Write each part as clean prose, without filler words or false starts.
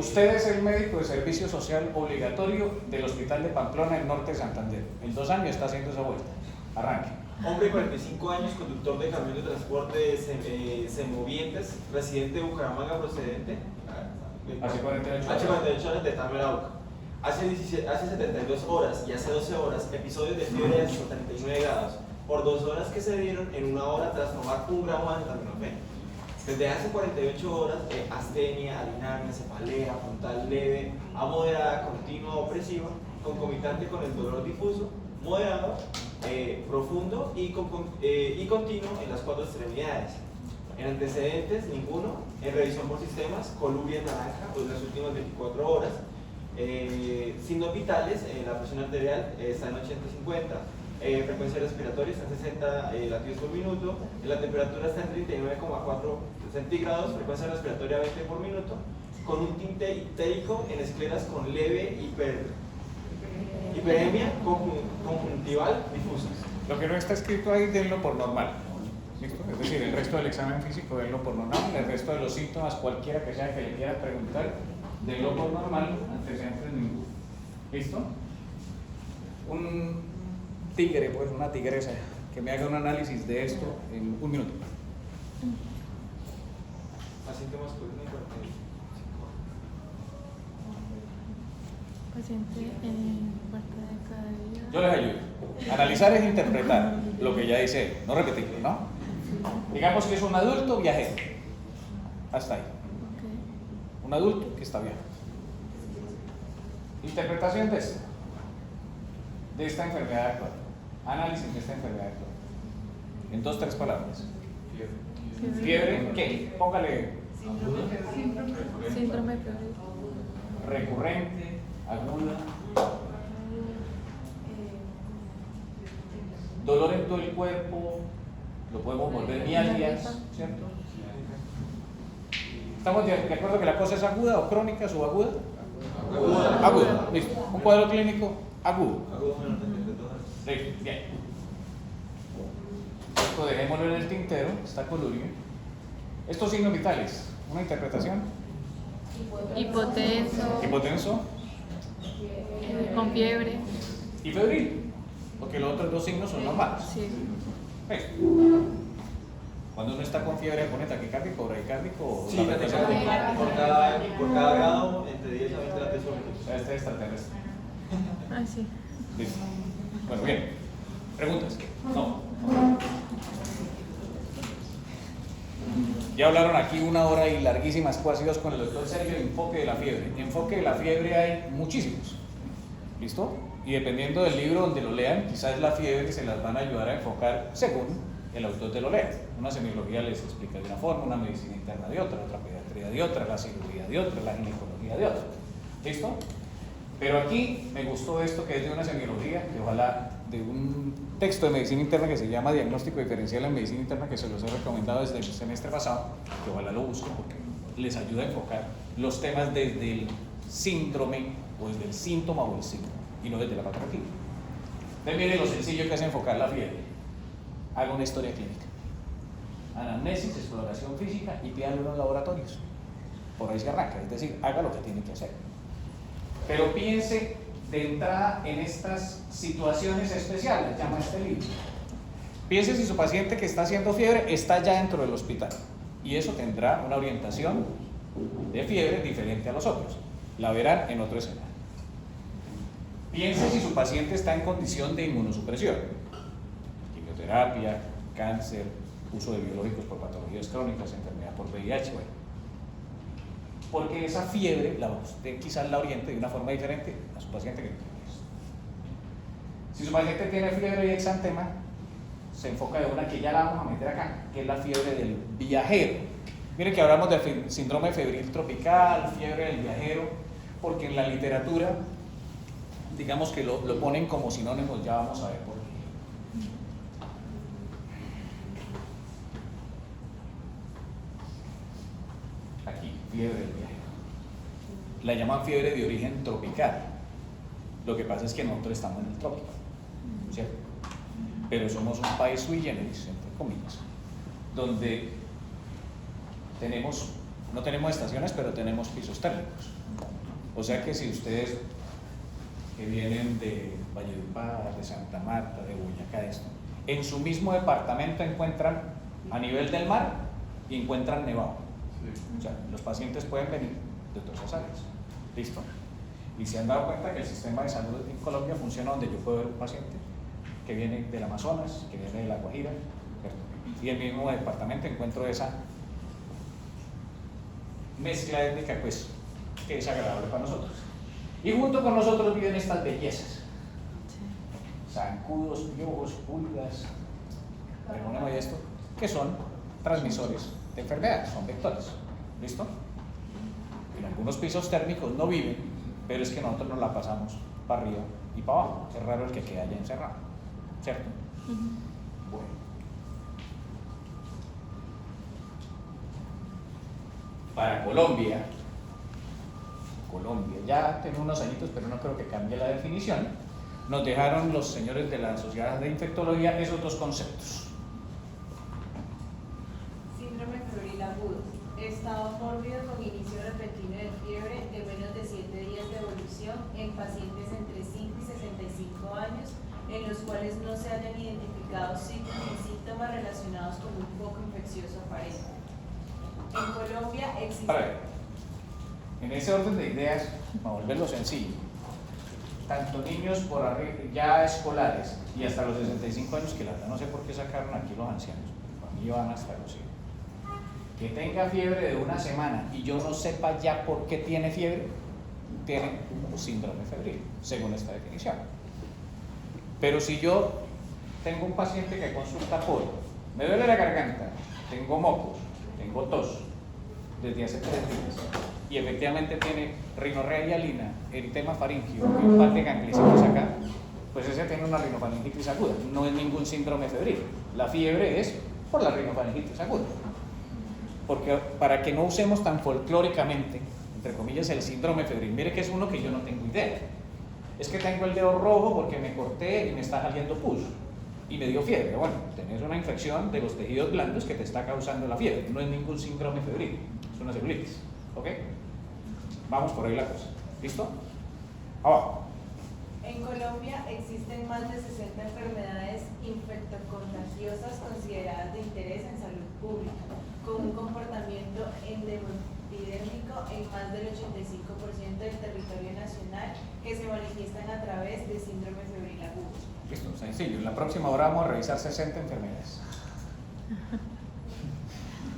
Usted es el médico de servicio social obligatorio del Hospital de Pamplona, en Norte de Santander. En 2 años está haciendo esa vuelta. Arranque. Hombre de 45 años, conductor de camión de transporte semovientes, residente de Bucaramanga, procedente Hace 48 horas. hace 48 horas de Tamerauca. Hace 72 horas y hace 12 horas, episodios de fiebre de 39 grados, por 2 horas que se dieron en 1 hora tras tomar 1 gramo de acetaminofén. Desde hace 48 horas, astenia, adinaria, cefalea, frontal leve, a moderada, continua, opresiva, concomitante con el dolor difuso, moderado, profundo y continuo en las 4 extremidades. En antecedentes, ninguno. En revisión por sistemas, columbia naranja, pues las últimas 24 horas. Signos vitales, la presión arterial está en 80-50. Frecuencia respiratoria está en 60 latidos por minuto, la temperatura está en 39,4 centígrados, frecuencia respiratoria 20 por minuto, con un tinte ictérico en escleras con leve hiperemia conjuntival difusa. Lo que no está escrito ahí, denlo por normal. ¿Listo? Es decir, el resto del examen físico, denlo por normal. El resto de los síntomas, cualquiera que sea que le quiera preguntar, denlo por normal, antecedentes ninguno. ¿Listo? Un tigre, pues una tigresa, que me haga un análisis de esto en 1 minuto. Paciente masculino y 45. Paciente en puerta de cada día. Yo les ayudo. Analizar es interpretar lo que ya dice él, no repetirlo, ¿no? Digamos que es un adulto viajero. Hasta ahí. Okay. Un adulto que está viajando. Interpretación de esta enfermedad actual. Análisis de esta enfermedad actual. En 2 o 3 palabras. Fiebre, ¿qué? Póngale. Síndrome febril. Recurrente, aguda. Dolor en todo el cuerpo, lo podemos volver mialgias, ¿cierto? ¿Estamos de acuerdo que la cosa es aguda o crónica, subaguda? Aguda. Aguda, listo. Un cuadro clínico agudo. Listo, bien. Esto dejémoslo en el tintero, está colurio. Estos signos vitales, una interpretación. Hipotenso. Hipotenso Con fiebre. y febril, porque los otros 2 signos son normales. Sí. Listo. Cuando uno está con fiebre, pone taquicárdico, bradicárdico o Sí, la presión arterial. por cada grado, entre 10 a 20 latidos por minuto. O sea, este es extraterrestre. Ah, sí. Listo. Bueno, bien. ¿Preguntas? No. Ya hablaron aquí 1 hora y larguísimas cuasidos con el doctor Sergio de enfoque de la fiebre. Enfoque de la fiebre hay muchísimos. ¿Listo? Y dependiendo del libro donde lo lean, quizás la fiebre se las van a ayudar a enfocar según el autor te lo lea. Una semiología les explica de una forma, una medicina interna de otra pediatría de otra, la cirugía de otra, la ginecología de otra. ¿Listo? Pero aquí me gustó esto que es de una semiología, que ojalá de un texto de medicina interna que se llama Diagnóstico Diferencial en Medicina Interna, que se los he recomendado desde el semestre pasado, que ojalá lo busquen porque les ayuda a enfocar los temas desde el síndrome o desde el síntoma o el signo y no desde la patología. Entonces miren lo sencillo que es enfocar la fiebre. Haga una historia clínica, anamnesis, exploración física y pídalo en los laboratorios. Por ahí se arranca, es decir, haga lo que tiene que hacer. Pero piense de entrada en estas situaciones especiales, llama este libro. Piense si su paciente que está haciendo fiebre está ya dentro del hospital y eso tendrá una orientación de fiebre diferente a los otros. La verán en otro escenario. Piense si su paciente está en condición de inmunosupresión, quimioterapia, cáncer, uso de biológicos por patologías crónicas, enfermedad por VIH, bueno. Porque esa fiebre usted quizás la oriente de una forma diferente a su paciente que no tiene eso. Si su paciente tiene fiebre y exantema, se enfoca de una que ya la vamos a meter acá, que es la fiebre del viajero. Miren que hablamos de síndrome febril tropical, fiebre del viajero, porque en la literatura, digamos que lo ponen como sinónimos, ya vamos a ver por qué. Aquí, fiebre del viajero. La llaman fiebre de origen tropical. Lo que pasa es que nosotros estamos en el trópico, ¿cierto? Pero somos un país sui generis, entre comillas, donde no tenemos estaciones, pero tenemos pisos térmicos. O sea que si ustedes que vienen de Valledupar, de Santa Marta, de Boyacá, esto, en su mismo departamento encuentran a nivel del mar y encuentran nevado. O sea, los pacientes pueden venir de todas esas áreas. ¿Listo? Y se han dado cuenta que el sistema de salud en Colombia funciona donde yo puedo ver un paciente que viene del Amazonas, que viene de La Guajira, ¿cierto? Y en el mismo departamento encuentro esa mezcla étnica, pues, que es agradable para nosotros. Y junto con nosotros viven estas bellezas: zancudos, piojos, pulgas, y esto, que son transmisores de enfermedades, son vectores. ¿Listo? En algunos pisos térmicos no viven, pero es que nosotros nos la pasamos para arriba y para abajo. Es raro el que queda allá encerrado, ¿cierto? Bueno. Para Colombia ya tiene unos añitos, pero no creo que cambie la definición. Nos dejaron los señores de la Sociedad de Infectología esos dos conceptos. Síndrome febril agudo. Estado mórbido con inicio repentino de fiebre de menos de 7 días de evolución en pacientes entre 5 y 65 años, en los cuales no se hayan identificado signos ni síntomas relacionados con un foco infeccioso aparente. En Colombia existe... Para ver, en ese orden de ideas, para volverlo sencillo, tanto niños por arriba, ya escolares, y hasta los 65 años, que la verdad no sé por qué sacaron aquí los ancianos, para mí van hasta los 100. Que tenga fiebre de una semana y yo no sepa ya por qué tiene fiebre, tiene un síndrome febril, según esta definición. Pero si yo tengo un paciente que consulta por, me duele la garganta, tengo mocos, tengo tos, desde hace 3 días, y efectivamente tiene rinorrea hialina, eritema faríngeo, empate ganglicitis acá, pues ese tiene una rinofaringitis aguda, no es ningún síndrome febril. La fiebre es por la rinofaringitis aguda. Porque para que no usemos tan folclóricamente, entre comillas, el síndrome febril, mire que es uno que yo no tengo idea. Es que tengo el dedo rojo porque me corté y me está saliendo pus y me dio fiebre. Bueno, tenés una infección de los tejidos blandos que te está causando la fiebre, no es ningún síndrome febril, es una celulitis. ¿Ok? Vamos por ahí la cosa. ¿Listo? Abajo. En Colombia existen más de 60 enfermedades infectocontagiosas consideradas de interés en salud pública, con un comportamiento endemopidérmico en más del 85% del territorio nacional, que se manifiestan a través de síndrome febril agudo. Listo, sencillo. En la próxima hora vamos a revisar 60 enfermedades.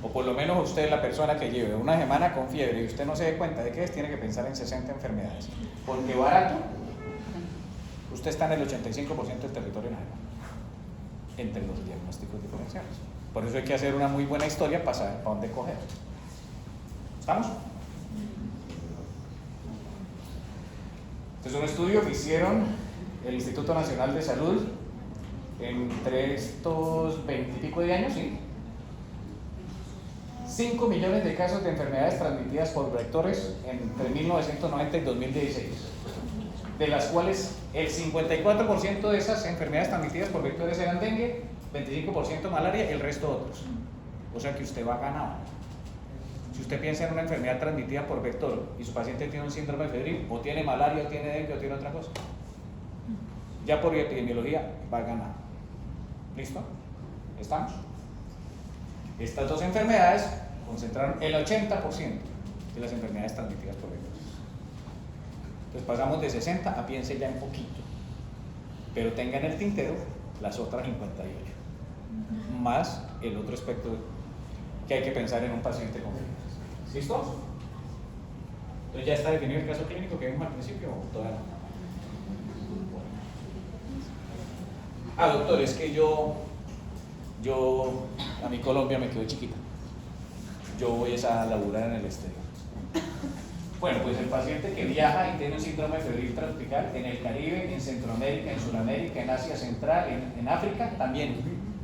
O por lo menos usted, la persona que lleve una semana con fiebre y usted no se dé cuenta de qué es, tiene que pensar en 60 enfermedades. Porque barato, usted está en el 85% del territorio nacional, entre los diagnósticos diferenciales. Por eso hay que hacer una muy buena historia para saber para dónde coger. ¿Estamos? Este es un estudio que hicieron el Instituto Nacional de Salud entre estos 20 y pico de años, ¿sí? 5 millones de casos de enfermedades transmitidas por vectores entre 1990 y 2016, de las cuales el 54% de esas enfermedades transmitidas por vectores eran dengue, 25% malaria y el resto otros. O sea que usted va ganado. Si usted piensa en una enfermedad transmitida por vector y su paciente tiene un síndrome febril, o tiene malaria, o tiene dengue, o tiene otra cosa, ya por epidemiología va ganado. ¿Listo? ¿Estamos? Estas dos enfermedades concentraron el 80% de las enfermedades transmitidas por vectores. Entonces pasamos de 60 a piense ya en poquito, pero tenga en el tintero las otras 58, más el otro aspecto que hay que pensar en un paciente con fiebre. ¿Listo? Entonces ya está definido el caso clínico que vimos al principio, ¿o todavía no? Doctor, es que yo a mi Colombia me quedó chiquita, yo voy a laburar en el exterior. Bueno, pues el paciente que viaja y tiene un síndrome febril tropical en el Caribe, en Centroamérica, en Sudamérica, en Asia Central, en África, también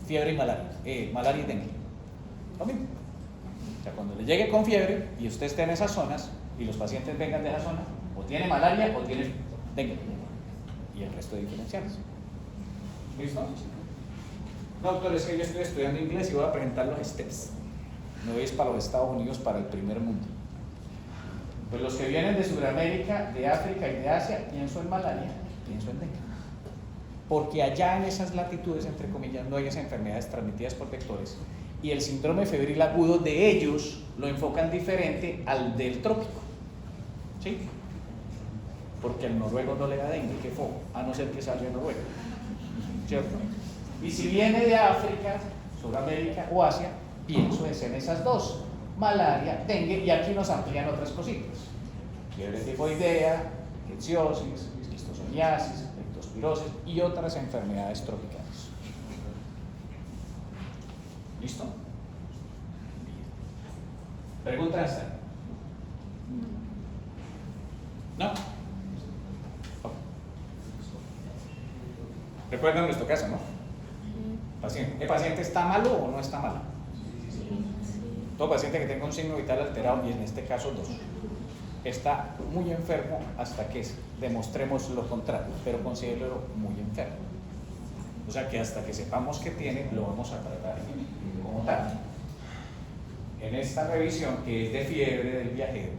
fiebre y malaria, malaria y dengue. Lo mismo. O sea, cuando le llegue con fiebre y usted esté en esas zonas y los pacientes vengan de esa zona, o tiene malaria o tiene dengue. Y el resto de diferenciales. ¿Listo? No, doctor, es que yo estoy estudiando inglés y voy a presentar los STEPS. Me voy para los Estados Unidos, para el primer mundo. Pues los que vienen de Sudamérica, de África y de Asia, pienso en malaria, pienso en dengue. Porque allá en esas latitudes, entre comillas, no hay esas enfermedades transmitidas por vectores. Y el síndrome febril agudo de ellos lo enfocan diferente al del trópico. ¿Sí? Porque al noruego no le da dengue, qué foco, a no ser que salga de Noruega. ¿Cierto? Y si viene de África, Sudamérica o Asia, pienso en esas dos: malaria, dengue, y aquí nos amplían otras cositas: fiebre tifoidea, rickettsiosis, esquistosomiasis, leptospirosis y otras enfermedades tropicales. ¿Listo? ¿Preguntas? ¿No? Recuerdan nuestro caso, ¿no? ¿El paciente está malo o no está malo? Todo paciente que tenga un signo vital alterado, y en este caso 2, está muy enfermo hasta que demostremos lo contrario, pero considérelo muy enfermo. O sea que hasta que sepamos que tiene, lo vamos a tratar como tal. En esta revisión, que es de fiebre del viajero,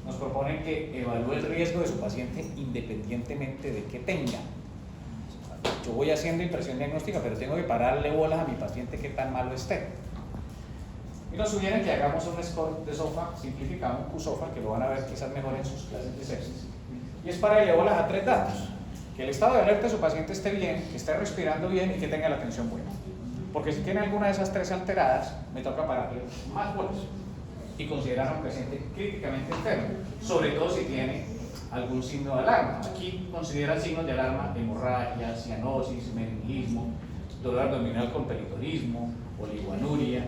nos proponen que evalúe el riesgo de su paciente independientemente de que tenga. Yo voy haciendo impresión diagnóstica, pero tengo que pararle bolas a mi paciente que tan malo esté. Y nos sugieren que hagamos un score de SOFA simplificado, un QSOFA, que lo van a ver quizás mejor en sus clases de sepsis. Y es para darle bolas a 3 datos: que el estado de alerta de su paciente esté bien, que esté respirando bien y que tenga la tensión buena. Porque si tiene alguna de esas 3 alteradas, me toca pararle más bolas y considerar a un paciente críticamente enfermo, sobre todo si tiene algún signo de alarma. Aquí consideran signos de alarma: hemorragia, cianosis, meningismo, dolor abdominal con peritonismo, oligoanuria,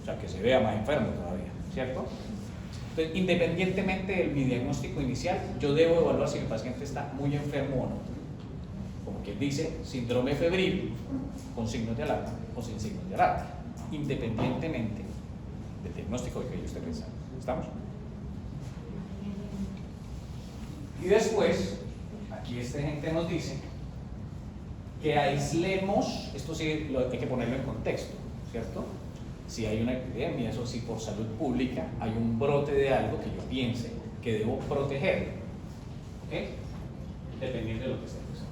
o sea que se vea más enfermo todavía, ¿cierto? Entonces, independientemente de mi diagnóstico inicial, yo debo evaluar si el paciente está muy enfermo o no. Como quien dice, síndrome febril con signos de alarma o sin signos de alarma, independientemente del diagnóstico que yo esté pensando. ¿Estamos? Y después, aquí esta gente nos dice que aislemos, esto sí hay que ponerlo en contexto, ¿cierto? Si hay una epidemia, eso sí, por salud pública, hay un brote de algo que yo piense que debo proteger, ¿ok? Dependiendo de lo que esté pensando.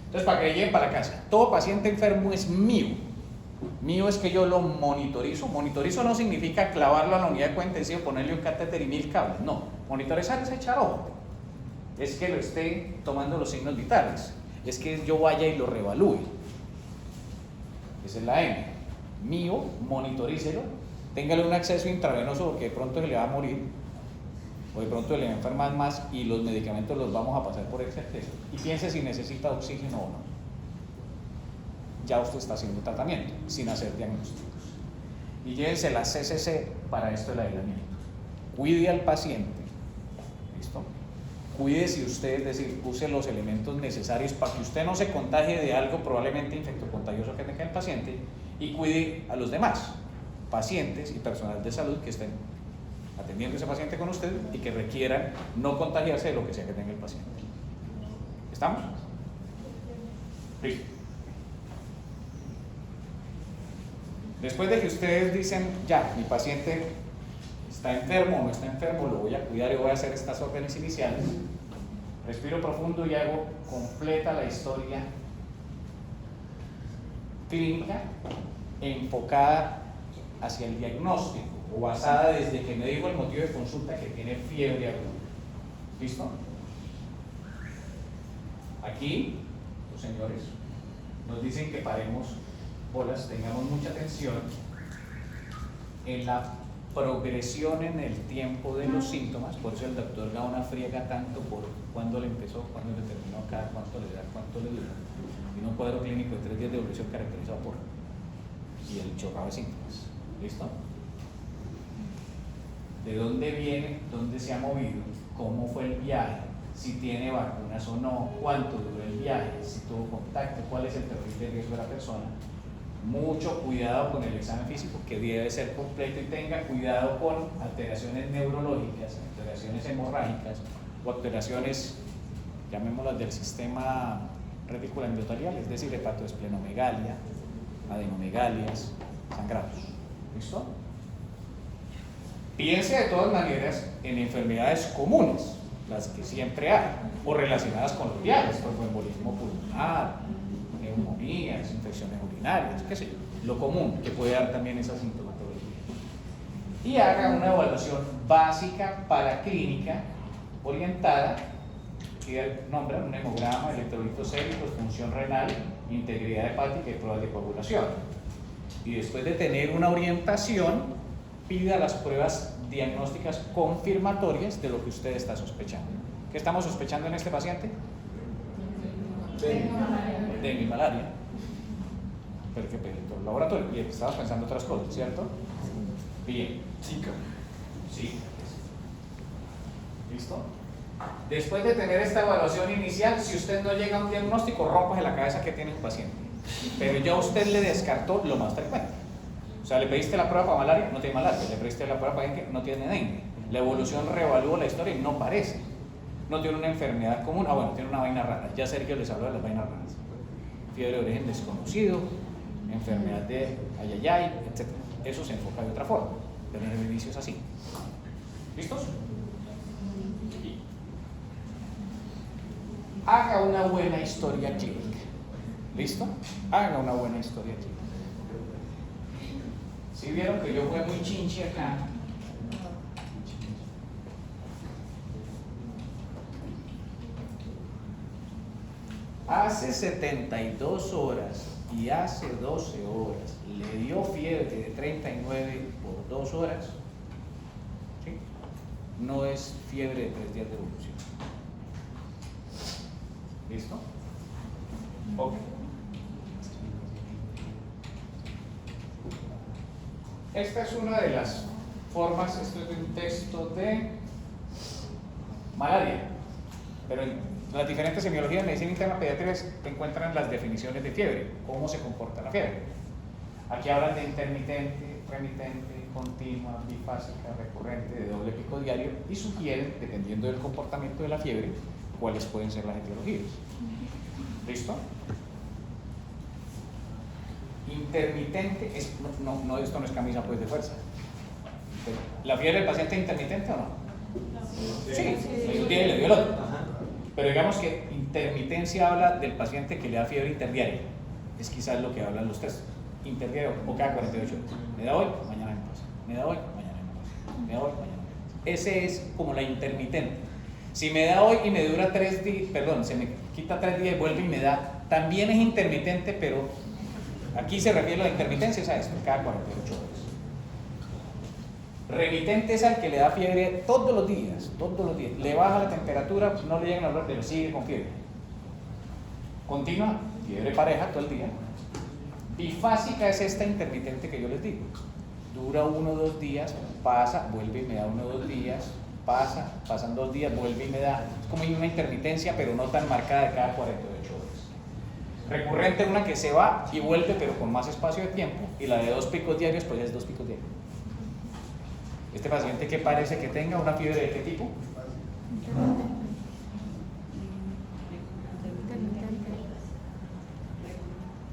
Entonces, para que lleguen para la casa, todo paciente enfermo es mío. Mío es que yo lo monitorizo. Monitorizo no significa clavarlo a la unidad de cuenta intensiva, ponerle un catéter y 1000 cables. No, monitorizar es echar ojo. Es que lo esté tomando los signos vitales. Es que yo vaya y lo reevalúe. Esa es la M. Mío, monitorícelo. Téngale un acceso intravenoso porque de pronto se le va a morir. O de pronto le va a enfermar más y los medicamentos los vamos a pasar por ese acceso. Y piense si necesita oxígeno o no. Ya usted está haciendo tratamiento sin hacer diagnósticos. Y llévense la CCC para esto del aislamiento. Cuide al paciente. ¿Listo? Cuide si usted, es decir, use los elementos necesarios para que usted no se contagie de algo probablemente infectocontagioso que tenga el paciente, y cuide a los demás pacientes y personal de salud que estén atendiendo a ese paciente con usted y que requieran no contagiarse de lo que sea que tenga el paciente. ¿Estamos? Listo. Después de que ustedes dicen, ya, mi paciente está enfermo o no está enfermo, lo voy a cuidar y voy a hacer estas órdenes iniciales, respiro profundo y hago completa la historia clínica enfocada hacia el diagnóstico o basada desde que me dijo el motivo de consulta que tiene fiebre aguda. ¿Listo? Aquí, los señores nos dicen que paremos bolas, tengamos mucha atención en la progresión en el tiempo de los síntomas. Por eso el doctor Gaona friega tanto por cuándo le empezó, cuándo le terminó, cada cuánto le da, cuánto le dura. Y un cuadro clínico de 3 días de evolución caracterizado por y el chorrado de síntomas. ¿Listo? ¿De dónde viene? ¿Dónde se ha movido? ¿Cómo fue el viaje? Si tiene vacunas o no, cuánto duró el viaje, si tuvo contacto, cuál es el perfil de riesgo de la persona. Mucho cuidado con el examen físico, que debe ser completo, y tenga cuidado con alteraciones neurológicas, alteraciones hemorrágicas o alteraciones, llamémoslas del sistema reticular endotelial, es decir, hepatoesplenomegalia, adenomegalias, sangrados. ¿Listo? Piense de todas maneras en enfermedades comunes, las que siempre hay, o relacionadas con los viales, como embolismo pulmonar, neumonías, infecciones urinarias, qué sé yo, lo común que puede dar también esa sintomatología. Y haga una evaluación básica paraclínica orientada, que nombra un hemograma, electrolitos séricos, función renal, integridad hepática y pruebas de coagulación. Y después de tener una orientación, pida las pruebas diagnósticas confirmatorias de lo que usted está sospechando. ¿Qué estamos sospechando en este paciente? Dengue y malaria. Pero que pedí todo el laboratorio. Y estaba pensando otras cosas, ¿cierto? Bien. Zika. Sí. ¿Listo? Después de tener esta evaluación inicial, si usted no llega a un diagnóstico, rómpase la cabeza que tiene un paciente. Pero ya usted le descartó lo más frecuente. O sea, le pediste la prueba para malaria, no tiene malaria. Le pediste la prueba para dengue, no tiene dengue. La evolución reevaluó la historia y no parece. No tiene una enfermedad común. Ah, bueno, tiene una vaina rara. Ya Sergio les habló de las vainas raras. Fiebre de origen desconocido, enfermedad de ayayay, etc. Eso se enfoca de otra forma. Pero en el inicio es así. ¿Listos? Haga una buena historia clínica. ¿Listo? Haga una buena historia clínica. Si vieron que yo fui muy chinche acá, hace 72 horas y hace 12 horas le dio fiebre de 39 por 2 horas, ¿sí? No es fiebre de 3 días de evolución. ¿Listo? Ok. Esta es una de las formas, esto es de un texto de malaria, pero en las diferentes semiologías de medicina interna pediátrica encuentran las definiciones de fiebre, cómo se comporta la fiebre. Aquí hablan de intermitente, remitente, continua, bifásica, recurrente, de doble pico diario y sugieren, dependiendo del comportamiento de la fiebre, cuáles pueden ser las etiologías. ¿Listo? Intermitente, no, esto no es camisa pues de fuerza. ¿La fiebre del paciente es intermitente o no? Sí, un día y le dio el otro. Pero digamos que intermitencia habla del paciente que le da fiebre interdiaria. Es quizás lo que hablan los textos. Interdiario o cada 48 horas. Me da hoy, mañana me pasa. Me da hoy, mañana me pasa. Me da hoy, mañana me pasa. Ese es como la intermitente. Si me da hoy y me dura 3 días, perdón, se me quita 3 días y vuelve y me da, también es intermitente, pero aquí se refiere a la intermitencia, es a esto, cada 48 horas. Remitente es al que le da fiebre todos los días, le baja la temperatura, no le llegan a hablar, pero sigue con fiebre. Continua, fiebre pareja todo el día. Bifásica es esta intermitente que yo les digo. Dura 1 o 2 días, pasa, vuelve y me da 1 o 2 días, pasan 2 días, vuelve y me da. Es como una intermitencia, pero no tan marcada de cada 48 horas. Recurrente, una que se va y vuelve, pero con más espacio de tiempo. Y la de 2 picos diarios, pues es 2 picos diarios. Este paciente que parece que tenga una fiebre de qué tipo?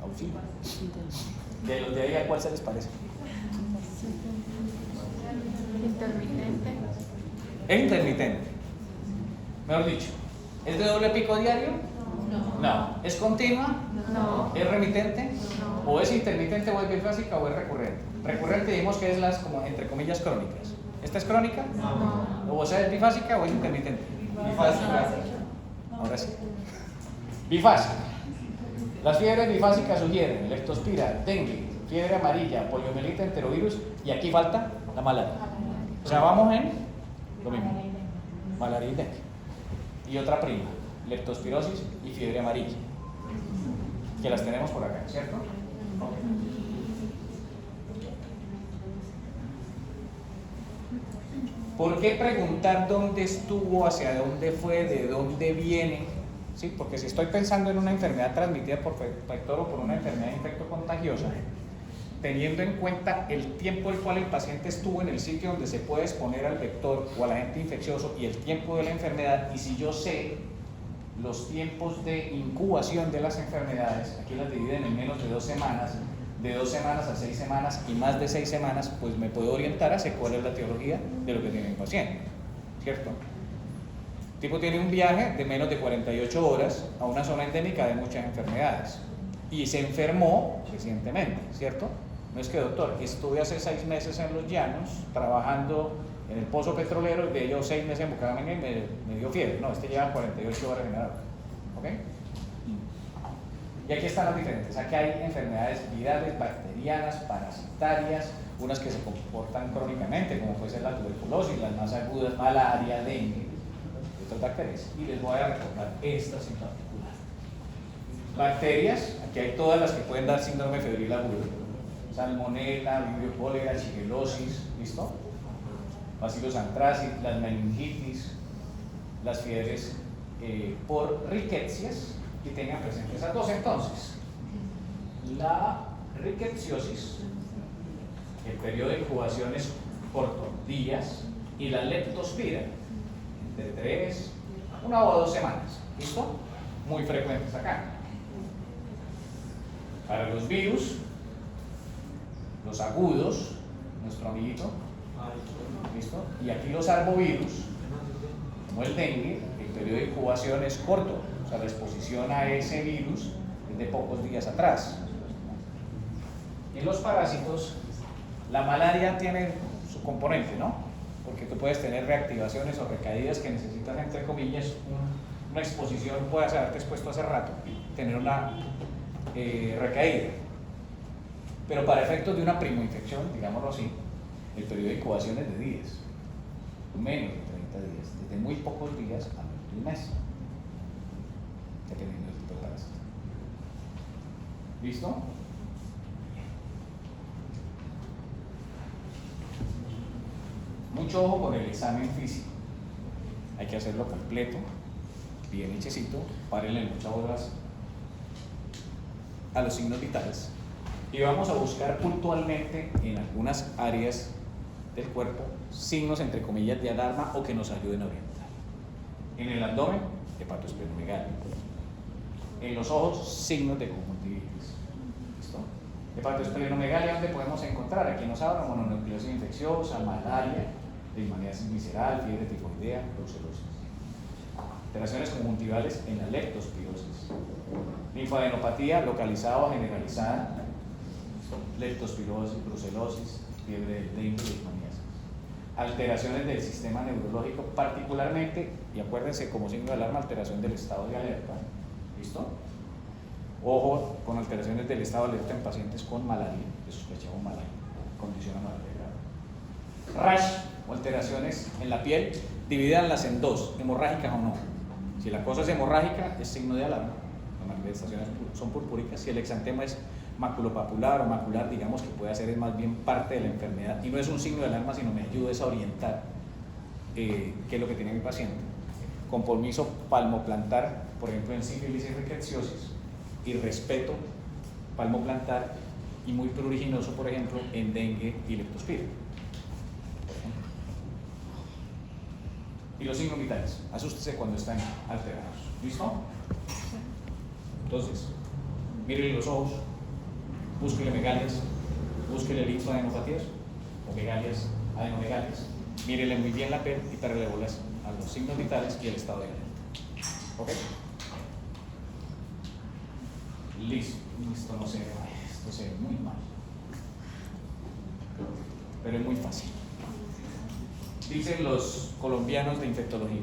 Auxilio. De los de ahí, ¿a cuál se les parece? Intermitente. Es intermitente. Mejor dicho, ¿es de doble pico diario? No. ¿Es continua? No. ¿Es remitente? No. ¿O es intermitente o es bifásica o es recurrente? Recurrente digamos que es las, como entre comillas, crónicas. ¿Esta es crónica? No. ¿O sea, es bifásica o es intermitente? Bifásica. Ahora sí. Bifásica. Las fiebres bifásicas sugieren leptospira, dengue, fiebre amarilla, poliomielitis, enterovirus y aquí falta la malaria. O sea, vamos en lo mismo. Malaria y dengue. Y otra prima, leptospirosis y fiebre amarilla. Que las tenemos por acá, ¿cierto? ¿Por qué preguntar dónde estuvo, hacia dónde fue, de dónde viene? ¿Sí? Porque si estoy pensando en una enfermedad transmitida por vector o por una enfermedad infectocontagiosa, teniendo en cuenta el tiempo el cual el paciente estuvo en el sitio donde se puede exponer al vector o al agente infeccioso y el tiempo de la enfermedad, y si yo sé los tiempos de incubación de las enfermedades, aquí las dividen en menos de 2 semanas, de 2 semanas a 6 semanas y más de 6 semanas, pues me puedo orientar hacia cuál es la etiología de lo que tiene mi paciente, ¿cierto? El tipo tiene un viaje de menos de 48 horas a una zona endémica de muchas enfermedades y se enfermó recientemente, ¿cierto? No es que, doctor, estuve hace 6 meses en los llanos trabajando en el pozo petrolero y de ellos 6 meses en Bucaramanga y me dio fiebre. No, este lleva 48 horas en el agua, ¿ok? Y aquí están las diferentes. Aquí hay enfermedades virales, bacterianas, parasitarias, unas que se comportan crónicamente, como puede ser la tuberculosis, las más agudas, malaria, dengue, y otras bacterias. Y les voy a recordar estas en particular. Bacterias, aquí hay todas las que pueden dar síndrome febril agudo: salmonella, vibrio cólera, shigellosis, ¿listo? Bacillus anthracis, las meningitis, las fiebres por rickettsias, que tengan presentes esas dos. Entonces, la rickettsiosis, el periodo de incubación es corto, días, y la leptospira, entre 3, 1 o 2 semanas, ¿listo? Muy frecuentes acá. Para los virus, los agudos, nuestro amiguito, ¿listo? Y aquí los arbovirus, como el dengue, el periodo de incubación es corto, o sea, la exposición a ese virus es de pocos días atrás. En los parásitos, la malaria tiene su componente, ¿no? Porque tú puedes tener reactivaciones o recaídas que necesitas, entre comillas, una exposición, puedes haberte expuesto hace rato, tener una recaída. Pero para efectos de una primoinfección, digámoslo así, el periodo de incubación es de días, menos de 30 días, desde muy pocos días a menos de un mes, dependiendo del tipo de parásito. ¿Listo? Mucho ojo con el examen físico. Hay que hacerlo completo, bien hechecito, párenle muchas horas a los signos vitales y vamos a buscar puntualmente en algunas áreas del cuerpo signos, entre comillas, de alarma o que nos ayuden a orientar. En el abdomen, hepatosplenomegalia. En los ojos, signos de conjuntivitis. ¿Listo? Hepatosplenomegalia, ¿dónde podemos encontrar? Aquí nos habla mononucleosis infecciosa, malaria, leishmaniasis visceral, fiebre tifoidea, brucelosis. Alteraciones conjuntivales en la leptospirosis. Linfadenopatía localizada o generalizada, leptospirosis, brucelosis, fiebre del dengue, leishmaniasis. Alteraciones del sistema neurológico, particularmente, y acuérdense como signo de alarma, alteración del estado de alerta. ¿Listo? Ojo con alteraciones del estado de alerta en pacientes con malaria, que sospechamos malaria, condición a malaria grave. Rash o alteraciones en la piel, divídanlas en dos, hemorrágicas o no. Si la cosa es hemorrágica, es signo de alarma, las manifestaciones son purpúricas. Si el exantema es maculopapular o macular, digamos que puede ser más bien parte de la enfermedad y no es un signo de alarma, sino me ayuda a orientar qué es lo que tiene mi paciente. Compromiso palmoplantar, por ejemplo en sífilis y rickettsiosis, y respeto palmoplantar y muy pruriginoso, por ejemplo, en dengue y leptospira. Y los signos vitales, asústese cuando están alterados. ¿Listo? Entonces, mírele los ojos, búsquele megalias, búsquele linfadenopatías o megalias, adenomegalias, mírele muy bien la piel y párele bolas a los signos vitales y el estado de alerta. ¿Ok? Listo, no se ve, esto se ve muy mal, pero es muy fácil. Dicen los colombianos de infectología: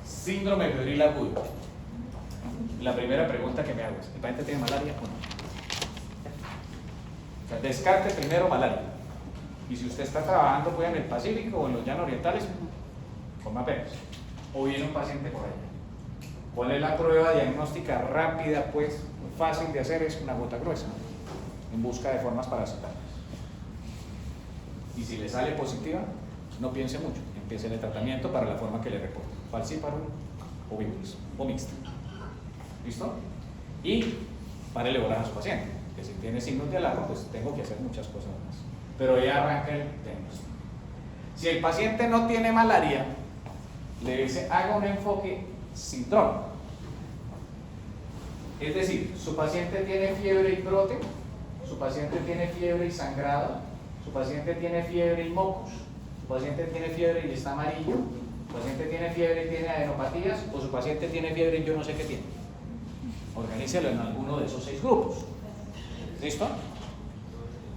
síndrome febril agudo. La primera pregunta que me hago es: ¿el paciente tiene malaria o no? O sea, descarte primero malaria. Y si usted está trabajando pues, en el Pacífico o en los llanos orientales, con más penas. O viene un paciente por allá. ¿Cuál es la prueba diagnóstica rápida, pues fácil de hacer? Es una gota gruesa en busca de formas parasitarias. Y si le sale positiva, no piense mucho, empiece el tratamiento para la forma que le reporte, falciparum o virus o mixta. ¿Listo? Y párele bolas a su paciente, que si tiene signos de alarma, pues tengo que hacer muchas cosas más. Pero ya arranca el diagnóstico. Si el paciente no tiene malaria, le dice haga un enfoque sindrómico. Es decir, su paciente tiene fiebre y brote, su paciente tiene fiebre y sangrado, su paciente tiene fiebre y mocos, su paciente tiene fiebre y está amarillo, su paciente tiene fiebre y tiene adenopatías, o su paciente tiene fiebre y yo no sé qué tiene. Organícelo en alguno de esos 6 grupos. ¿Listo?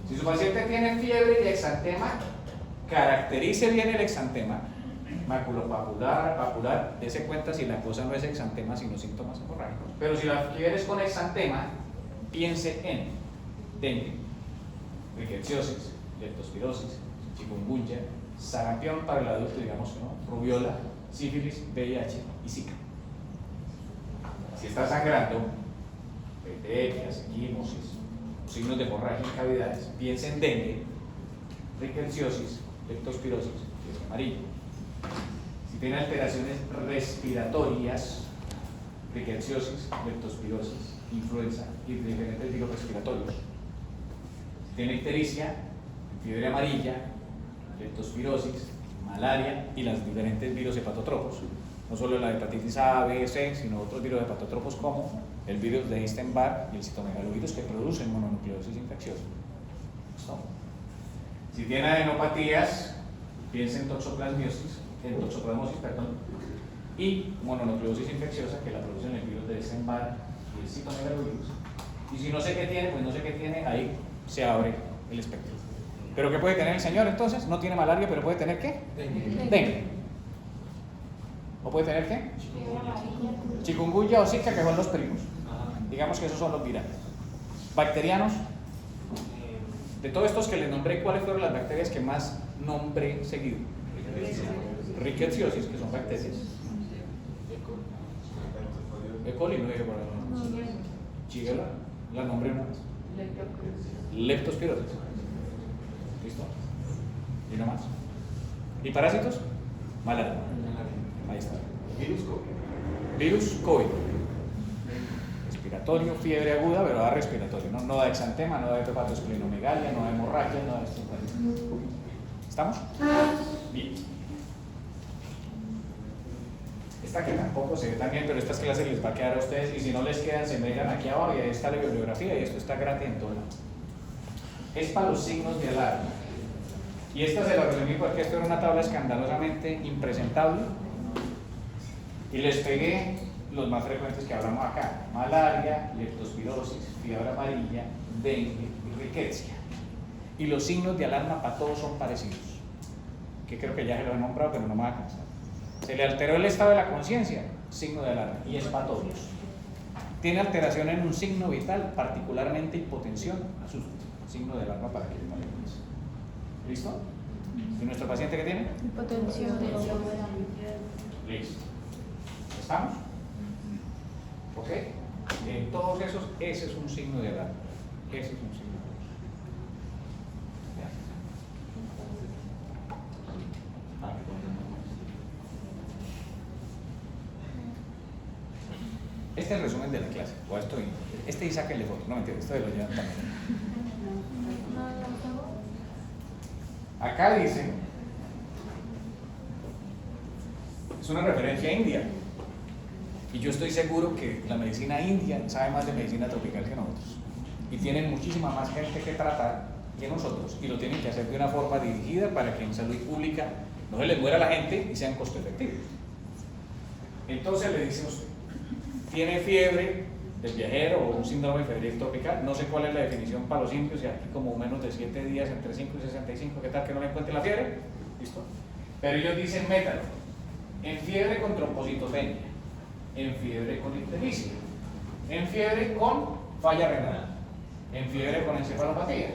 Si su paciente tiene fiebre y exantema, caracterice bien el exantema. Maculopapular, papular, dése cuenta si la cosa no es exantema, sino síntomas hemorrágicos. Pero si la fiebre es con exantema, piense en dengue, rickettsiosis, leptospirosis, chikungunya, sarampión para el adulto, digamos que no, rubiola, sífilis, VIH y Zika. Si está sangrando, petequias, equimosis, signos de hemorragia en cavidades, piense en dengue, rickettsiosis, leptospirosis, que es amarillo. Si tiene alteraciones respiratorias, rickettsiosis, leptospirosis, influenza y diferentes virus respiratorios. Si tiene ictericia, fiebre amarilla, leptospirosis, malaria y los diferentes virus hepatotropos. No solo la hepatitis A, B, C, sino otros virus hepatotropos como el virus de Epstein-Barr y el citomegalovirus que producen mononucleosis infecciosa. ¿Listo? Si tiene adenopatías, piensa en toxoplasmosis, y mononucleosis infecciosa que la producen el virus de Epstein-Barr y el citomegalovirus. Y si no sé qué tiene, pues no sé qué tiene, ahí se abre el espectro. ¿Pero qué puede tener el señor entonces? No tiene malaria, pero puede tener ¿qué? Dengue. ¿O puede tener qué? Chikungunya o Zika, que son los primos. Digamos que esos son los virales. Bacterianos. De todos estos que les nombré, ¿cuáles fueron las bacterias que más nombré seguido? Rickettsiosis, que son bacterias. E. coli, no dije por ahí. Shigella, la nombré una vez. Leptospirosis. ¿Listo? ¿Y no más? ¿Y parásitos? Malaria. Ahí está. Virus COVID. Respiratorio, fiebre aguda, pero da respiratorio. No da exantema, no da hepatosplenomegalia, no da hemorragia, no da esto. ¿Estamos? Bien. Esta que tampoco se ve tan bien, pero estas clases les va a quedar a ustedes y si no les quedan, se metan aquí abajo y ahí está la bibliografía y esto está gratis en todo lado. Es para los signos de alarma. Y esta se la resumí porque esto era una tabla escandalosamente impresentable y les pegué los más frecuentes que hablamos acá: malaria, leptospirosis, fiebre amarilla, dengue y riquecia. Y los signos de alarma para todos son parecidos, que creo que ya se los he nombrado, pero no me va a cansar. Se le alteró el estado de la conciencia, signo de alarma, y es para todos. Tiene alteración en un signo vital, particularmente hipotensión, asusto, signo de alarma para que no le piense. ¿Listo? ¿Y nuestro paciente qué tiene? Hipotensión. Listo. ¿Estamos? ¿Ok? En todos esos, ese es un signo de alarma. Ese es un signo de alarma. Este es el resumen de la clase. O estoy. Este y sáquenle foto. No mentira, esto de lo llevan también. Acá dice, es una referencia india. Y yo estoy seguro que la medicina india sabe más de medicina tropical que nosotros. Y tienen muchísima más gente que tratar que nosotros. Y lo tienen que hacer de una forma dirigida para que en salud pública no se les muera la gente y sean costo efectivos. Entonces le dice a usted, tiene fiebre del viajero o un síndrome febril tropical, no sé cuál es la definición para los indios, y aquí como menos de 7 días, entre 5 y 65, ¿qué tal que no le encuentre la fiebre? ¿Listo? Pero ellos dicen métalo en fiebre con trombocitopenia, en fiebre con ictericia, en fiebre con falla renal, en fiebre con encefalopatía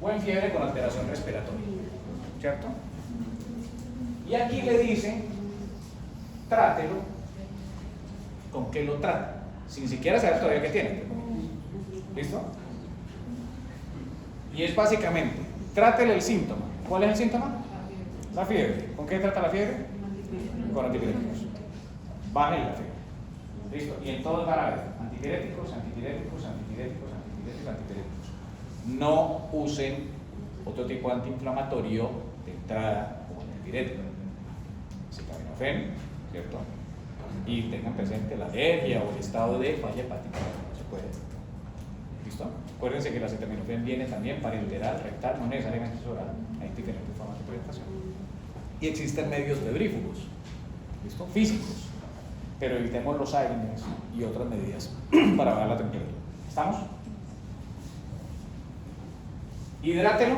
o en fiebre con alteración respiratoria, ¿cierto? Y aquí le dicen, trátelo. ¿Con qué lo trata? Sin siquiera saber todavía qué tiene. ¿Listo? Y es básicamente, trátele el síntoma. ¿Cuál es el síntoma? La fiebre. ¿Con qué trata la fiebre? Con antipiréticos. Baje la fiebre. ¿Listo? Y en todos van a ver antipiréticos, antipiréticos, antipiréticos, antipiréticos, antipiréticos. No usen otro tipo de antiinflamatorio de entrada como antipirético. Acetaminofén, ¿cierto? Y tengan presente la alergia o el estado de falla hepática. Puede. ¿Listo? Acuérdense que la acetaminofén viene también para parenteral, rectal, no necesariamente es oral. Hay diferentes formas de presentación. Y existen medios febrífugos, ¿listo? Físicos. Pero evitemos los AINES y otras medidas para bajar la temperatura. ¿Estamos? Hidrátelo.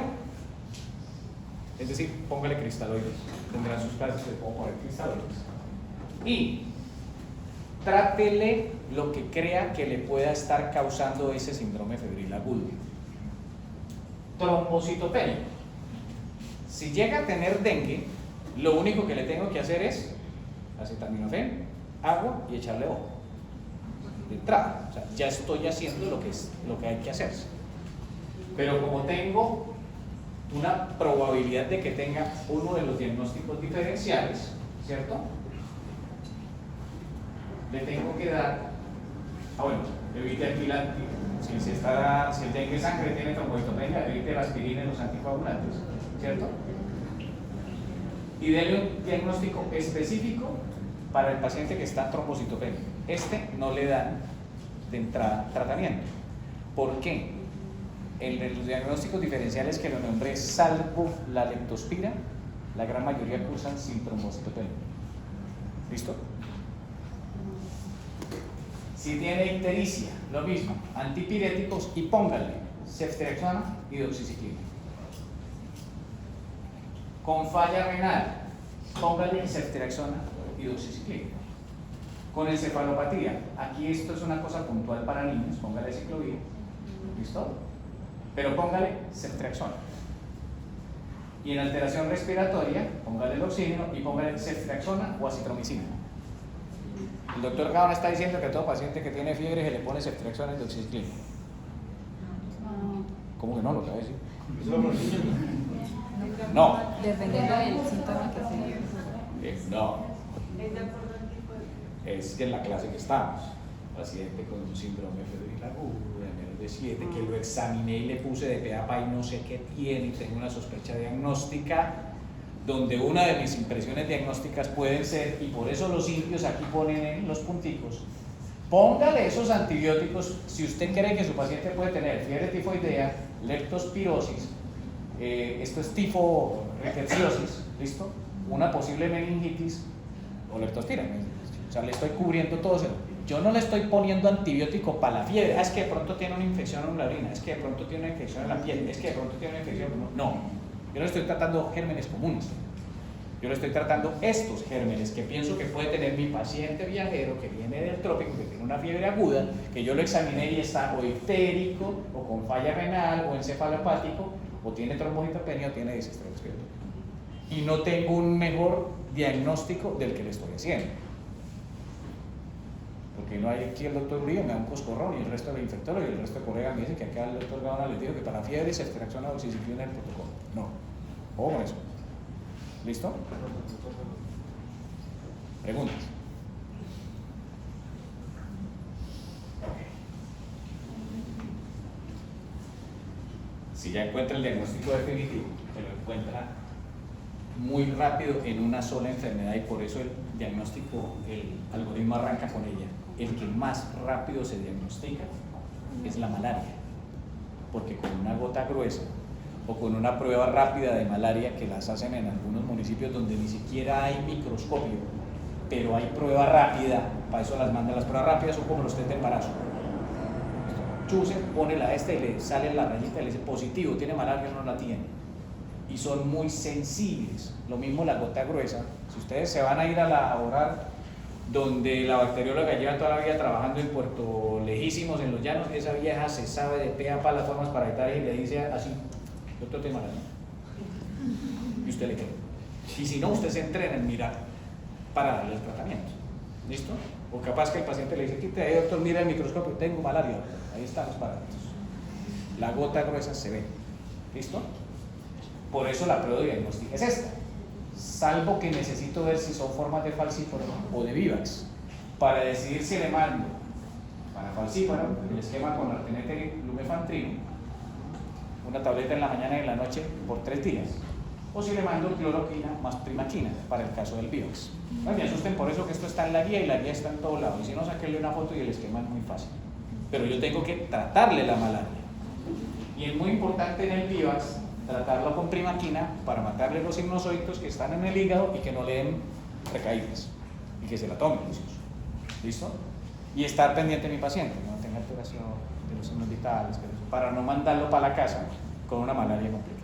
Es decir, póngale cristaloides. Tendrán sus clases de cómo poner cristaloides. Y trátele lo que crea que le pueda estar causando ese síndrome febril agudo. Trombocitopenia. Si llega a tener dengue, lo único que le tengo que hacer es acetaminofén, agua y echarle ojo. De entrada, o sea, ya estoy haciendo lo que hay que hacer. Pero como tengo una probabilidad de que tenga uno de los diagnósticos diferenciales, ¿cierto? Le tengo que dar, evite aquí si el dengue sangre tiene trombocitopenia, evite la aspirina y los anticoagulantes, ¿cierto? Y denle un diagnóstico específico para el paciente que está trombocitopenia. No le dan de entrada tratamiento. ¿Por qué? En los diagnósticos diferenciales que lo nombré, salvo la leptospira, la gran mayoría cursan sin trombocitopenia. ¿Listo? Si tiene ictericia, lo mismo, antipiréticos y póngale ceftriaxona y doxiciclina. Con falla renal, póngale ceftriaxona y doxiciclina. Con encefalopatía, aquí esto es una cosa puntual para niños, póngale ciclovir, ¿listo? Pero póngale ceftriaxona. Y en alteración respiratoria, póngale el oxígeno y póngale ceftriaxona o acitromicina. El doctor Gaona está diciendo que a todo paciente que tiene fiebre se le pone ceftriaxona y doxiciclina. ¿Cómo que no? Lo acaba de decir. No. Dependiendo del síntoma que sea. No. Es que en la clase que estamos, paciente con un síndrome febril agudo de menos de 7, que lo examiné y le puse de PAPA y no sé qué tiene, y tengo una sospecha diagnóstica, donde una de mis impresiones diagnósticas pueden ser, y por eso los indios aquí ponen en los punticos, póngale esos antibióticos si usted cree que su paciente puede tener fiebre tifoidea, leptospirosis, esto es tifo rickettsiosis, ¿listo? Una posible meningitis o leptospira. O sea, le estoy cubriendo todo eso. Yo no le estoy poniendo antibiótico para la fiebre. Es que de pronto tiene una infección en la orina, es que de pronto tiene una infección en la piel, es que de pronto tiene una infección. No, yo no estoy tratando gérmenes comunes. Yo le estoy tratando estos gérmenes que pienso que puede tener mi paciente viajero que viene del trópico, que tiene una fiebre aguda, que yo lo examiné y está o ictérico, o con falla renal, o encefalopático, o tiene trombocitopenia, o tiene disestrés respiratorio. Y no tengo un mejor diagnóstico del que le estoy haciendo. Porque no hay aquí el doctor Uribe, me da un coscorrón, y el resto de los infectólogos y el resto de colegas me dicen que acá el doctor Gaona les dijo que para fiebre se extracciona doxiciclina en el protocolo. No, ojo con eso. ¿Listo? Preguntas. Si ya encuentra el diagnóstico definitivo, se lo encuentra muy rápido en una sola enfermedad, y por eso el diagnóstico, el algoritmo arranca con ella. El que más rápido se diagnostica es la malaria, porque con una gota gruesa o con una prueba rápida de malaria, que las hacen en algunos municipios donde ni siquiera hay microscopio, pero hay prueba rápida, para eso las mandan. Las pruebas rápidas son como los test de embarazo. Chuse, pone la y le sale la rayita y le dice positivo, tiene malaria o no la tiene. Y son muy sensibles. Lo mismo la gota gruesa. Si ustedes se van a ir a laborar donde la bacterióloga lleva toda la vida trabajando en Puerto Lejísimos, en los llanos, esa vieja se sabe de pe a pa las formas para evitar y le dice así: doctor, tiene malaria. Y usted le queda. Y si no, usted se entrena en mirar para darle el tratamiento. ¿Listo? O capaz que el paciente le dice: quite ahí, doctor, mira el microscopio, tengo malaria. Ahí están los parámetros. La gota gruesa se ve. ¿Listo? Por eso la prueba diagnóstica es esta. Salvo que necesito ver si son formas de falciparum o de vivax, para decidir si le mando para falciparum el esquema con artemether y lumefantrino, una tableta en la mañana y en la noche por 3 días, o si le mando cloroquina más primaquina para el caso del vivax. No me asusten por eso, que esto está en la guía y la guía está en todo lado, y si no, saquenle una foto y el esquema es muy fácil. pero yo tengo que tratarle la malaria. Y es muy importante en el Vivax tratarlo con primaquina para matarle los sinusoides que están en el hígado y que no le den recaídas y que se la tomen. ¿Listo? Y estar pendiente de mi paciente, no tenga alteración de los signos vitales, para no mandarlo para la casa con una malaria complicada.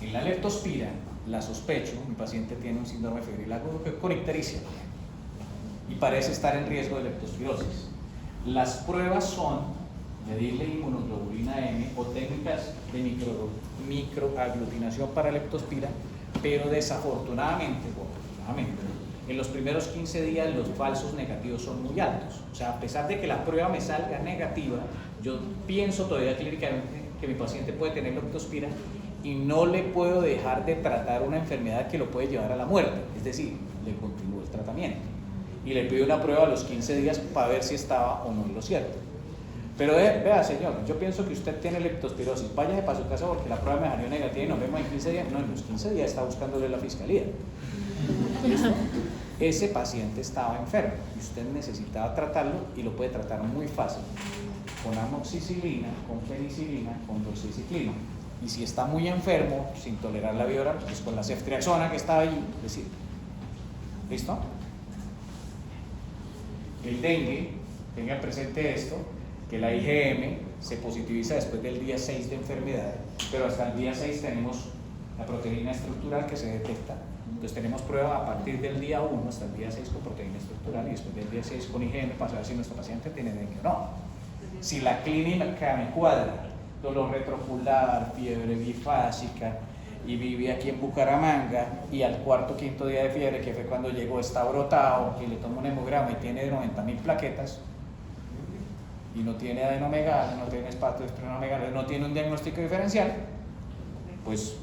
En la leptospira, la sospecho, mi paciente tiene un síndrome febril agudo con ictericia y parece estar en riesgo de leptospirosis. Las pruebas son medirle inmunoglobulina M o técnicas de microaglutinación para leptospira, pero desafortunadamente, o afortunadamente, en los primeros 15 días los falsos negativos son muy altos. O sea, a pesar de que la prueba me salga negativa, yo pienso todavía clínicamente que mi paciente puede tener leptospira y no le puedo dejar de tratar una enfermedad que lo puede llevar a la muerte. Es decir, le continúo el tratamiento y le pido una prueba a los 15 días para ver si estaba o no en lo cierto. Pero vea, señor, yo pienso que usted tiene leptospirosis, váyase para su casa porque la prueba me salió negativa y nos vemos en 15 días. No, en los 15 días está buscándole la fiscalía. ¿Listo? Ese paciente estaba enfermo y usted necesitaba tratarlo y lo puede tratar muy fácil con amoxicilina, con penicilina, con doxiciclina. Y si está muy enfermo, sin tolerar la vía pues con la ceftriaxona que estaba ahí, decir. ¿Listo? El dengue, tengan presente esto, que la IgM se positiviza después del día 6 de enfermedad, pero hasta el día 6 tenemos la proteína estructural que se detecta. Entonces tenemos prueba a partir del día 1 hasta el día 6 con proteína estructural y después del día 6 con IgM para saber si nuestro paciente tiene dengue o no. Si la clínica me cuadra, dolor retrocular, fiebre bifásica, y vive aquí en Bucaramanga, y al cuarto o quinto día de fiebre, que fue cuando llegó, está brotado, y le tomo un hemograma y tiene 90.000 plaquetas, y no tiene adenomegalia, no tiene espastroesplenomegalia, no tiene un diagnóstico diferencial, pues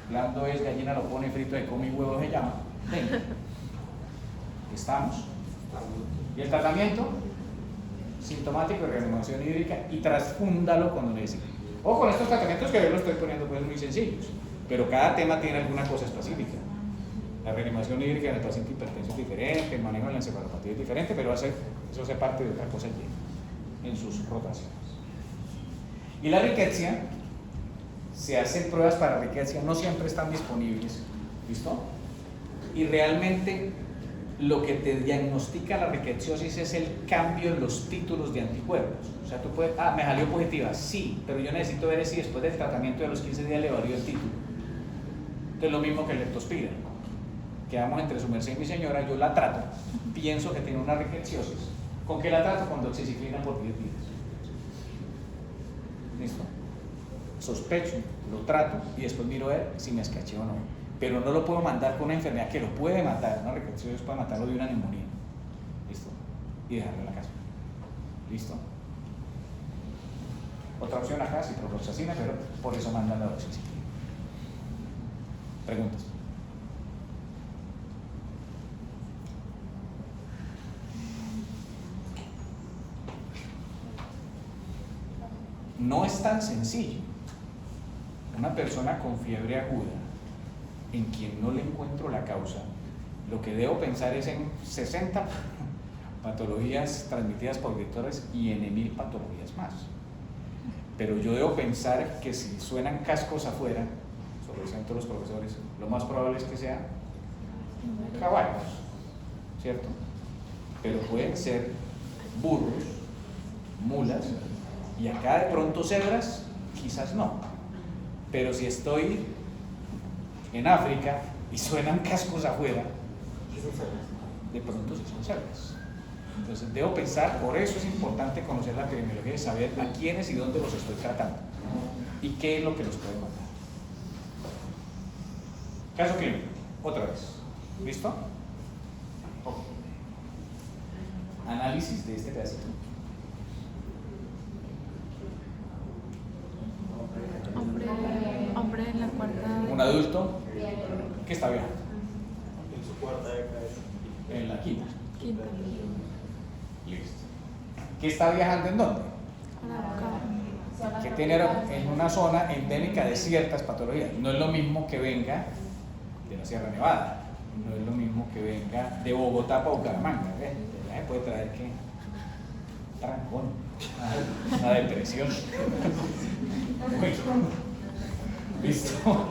blando es, gallina lo pone frito de come y huevo se llama. Dengue. Estamos. ¿Y el tratamiento? Sintomático de reanimación hídrica y trasfúndalo cuando necesite. Ojo, con estos tratamientos que yo lo estoy poniendo pues muy sencillos, pero cada tema tiene alguna cosa específica. La reanimación hídrica en el paciente hipertenso es diferente, el manejo de la encefalopatía es diferente, pero eso hace parte de otra cosa allí, en sus rotaciones. Y la riqueza, se hacen pruebas para riqueza, no siempre están disponibles, ¿listo? Y realmente lo que te diagnostica la riqueciosis es el cambio en los títulos de anticuerpos. O sea, tú puedes, me salió positiva, sí, pero yo necesito ver si después del tratamiento de los 15 días le varió el título. Entonces lo mismo que el leptospira. Quedamos entre su merced y mi señora, yo la trato, pienso que tiene una riqueciosis. ¿Con qué la trato? Con doxiciclina por 10 días. ¿Listo? Sospecho, lo trato y después miro a ver si me escaché o no. Pero no lo puedo mandar con una enfermedad que lo puede matar, una riqueciosis puede matarlo de una neumonía. ¿Listo? Y dejarlo en la casa. ¿Listo? Otra opción acá, ciprofloxacina, pero por eso mandan la doxiciclina. ¿Preguntas? No es tan sencillo. Una persona con fiebre aguda, en quien no le encuentro la causa, lo que debo pensar es en 60 patologías transmitidas por vectores y en 1000 patologías más. Pero yo debo pensar que si suenan cascos afuera, sobre el centro de los profesores, lo más probable es que sean caballos, ¿cierto? Pero pueden ser burros, mulas, y acá de pronto cebras, quizás no. Pero si estoy en África y suenan cascos afuera, de pronto sí son cebras. Entonces debo pensar, por eso es importante conocer la epidemiología y saber a quiénes y dónde los estoy tratando y qué es lo que los puede matar. Caso clínico, otra vez. ¿Listo? Okay. Análisis de este pedacito. Hombre en la cuarta. Un adulto que está viajando. En su cuarta década. En la quinta. Quinta. Listo. ¿Que está viajando en dónde? Que tiene en una zona endémica de ciertas patologías. No es lo mismo que venga de la Sierra Nevada, no es lo mismo que venga de Bogotá para Bucaramanga, ¿ves? Ya puede traer que trancón, una depresión. Bueno, listo.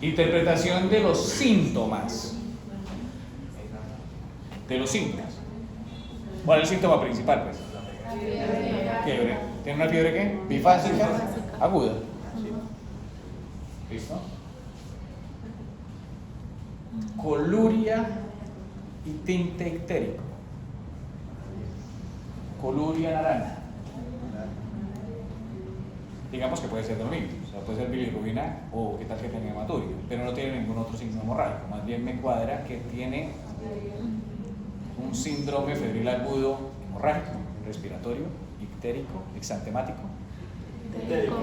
Interpretación de los síntomas. De los síntomas. Bueno, el síntoma principal, pues. Fiebre. ¿Tiene una fiebre qué? Bifásica, aguda. ¿Listo? Coluria y tinte ictérico. Coluria naranja. Digamos que puede ser dormido, o sea, puede ser bilirrubina o qué tal que tenga hematuria, pero no tiene ningún otro signo hemorrágico. Más bien me cuadra que tiene un síndrome febril agudo hemorrágico, respiratorio, ictérico, exantemático. Ictérico.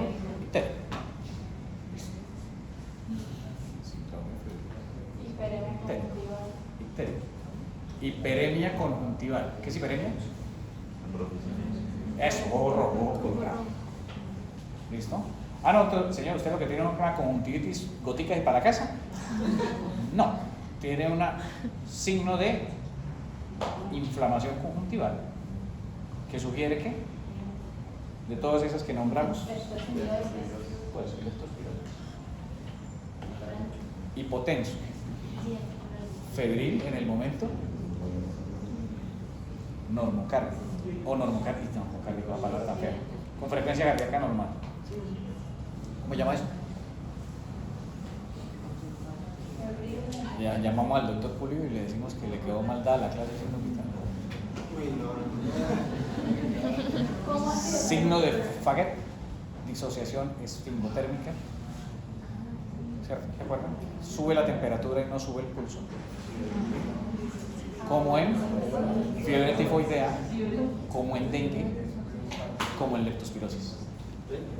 Ictérico. Hiperemia conjuntival. ¿Qué es hiperemia? Eso, ojo rojo, colorado. ¿Listo? Ah, no, señor, ¿usted lo que tiene es una conjuntivitis gótica y para casa? No, tiene un signo de inflamación conjuntival que sugiere que, de todas esas que nombramos, puede ser leptospirosis. Hipotenso, febril en el momento, normocárdico, o normocárdico, la palabra tan fea, con frecuencia cardíaca normal. ¿Cómo se llama eso? Ya llamamos al doctor Julio y le decimos que le quedó mal dada la clase en el hospital. Signo de Faget, disociación esfingotérmica. ¿Se acuerdan? Sube la temperatura y no sube el pulso. Como en fiebre tifoidea, como en dengue, como en leptospirosis.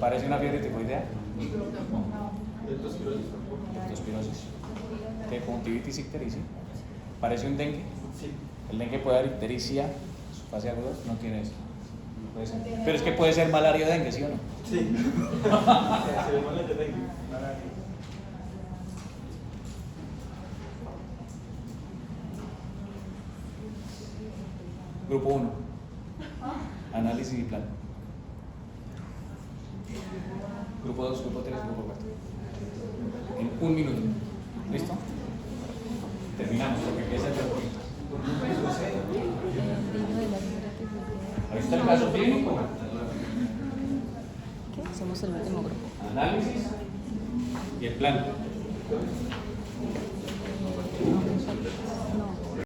¿Parece una fiebre tifoidea? Leptospirosis. ¿Qué? Conjuntivitis ictericia. ¿Parece un dengue? El dengue puede dar ictericia, fase aguda, no tiene eso. Puede ser. Pero es que puede ser malaria o dengue, ¿sí o no? Sí. Grupo 1. Análisis y plan. Grupo 2, grupo 3, grupo 4. En 1 minuto. ¿Listo? Terminamos porque empieza el tiempo. Ahí está el caso clínico. ¿Qué? Somos el último grupo. Análisis y el plan.